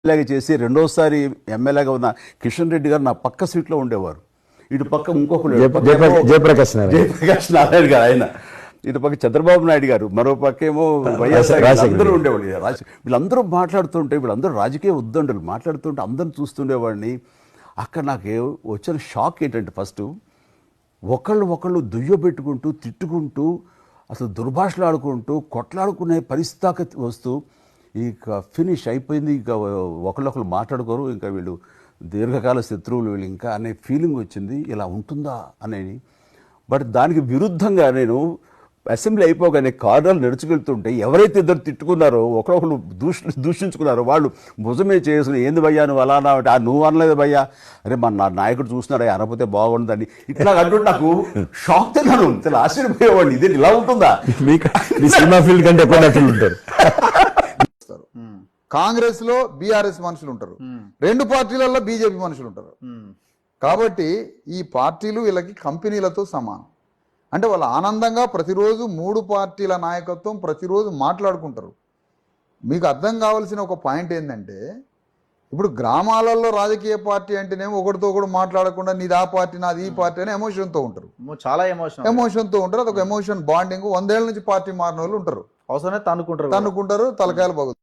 ఇలాగే చేసి రెండోసారి ఎమ్మెల్యేగా ఉన్న కిషన్ రెడ్డి గారు నా పక్క సీట్లో ఉండేవారు. ఇటు పక్క ఇంకొకరు జయప్రకాష్ నారాయణ గారు ఆయన, ఇటు పక్క చంద్రబాబు నాయుడు గారు, మరో పక్క ఏమో వైఎస్ఆర్ అందరూ ఉండేవాళ్ళు. వీళ్ళందరూ మాట్లాడుతుంటే, వీళ్ళందరూ రాజకీయ ఉద్దండులు మాట్లాడుతుంటే అందరిని చూస్తుండేవాడిని. అక్కడ నాకు వచ్చిన షాక్ ఏంటంటే, ఫస్ట్ ఒకళ్ళు దుయ్యబెట్టుకుంటూ తిట్టుకుంటూ అసలు దుర్భాషలు ఆడుకుంటూ కొట్లాడుకునే పరిస్థితి వస్తూ ఇక ఫినిష్ అయిపోయింది, ఇక ఒకళ్ళు మాట్లాడుకోరు, ఇంకా వీళ్ళు దీర్ఘకాల శత్రువులు వీళ్ళు ఇంకా అనే ఫీలింగ్ వచ్చింది. ఇలా ఉంటుందా అనేది. బట్ దానికి విరుద్ధంగా నేను అసెంబ్లీ అయిపోగానే కారులో నడుచుకెళ్తుంటే ఎవరైతే ఇద్దరు తిట్టుకున్నారో, ఒకరొకరు దూషించుకున్నారో వాళ్ళు భుజమే చేసుకుని, ఏంది భయ్యా నువ్వు అలా అన్నావు, నువ్వు అనలేదు భయ్యా, అరే నా నాయకుడు చూస్తున్నాడు అనకపోతే బాగుండదని ఇట్లా అంటుంటే నాకు షాక్ తిన్నాను. చాలా ఆశ్చర్యపోయేవాడిని, ఇది ఇలా ఉంటుందా. సినిమా ఫీల్డ్ కంటే ఎక్కువ ఉంటారు. కాంగ్రెస్ లో బీఆర్ఎస్ మనుషులు ఉంటారు, రెండు పార్టీలలో బీజేపీ మనుషులు ఉంటారు. కాబట్టి ఈ పార్టీలు వీళ్ళకి కంపెనీలతో సమానం. అంటే వాళ్ళు ఆనందంగా ప్రతిరోజు మూడు పార్టీల నాయకత్వం ప్రతిరోజు మాట్లాడుకుంటారు. మీకు అర్థం కావాల్సిన ఒక పాయింట్ ఏంటంటే, ఇప్పుడు గ్రామాలలో రాజకీయ పార్టీ అంటేనేమో ఒకటితో ఒకటి మాట్లాడకుండా నీది ఆ పార్టీ నాది ఈ పార్టీ అని ఎమోషన్తో ఉంటారు, చాలా ఎమోషన్తో ఉంటారు. అదొక ఎమోషన్ బాండింగ్. 100 ఏళ్ళ నుంచి పార్టీ మారిన వాళ్ళు ఉంటారు, అవసరమే తన్నుకుంటారు తలకాయలు బాగుంది.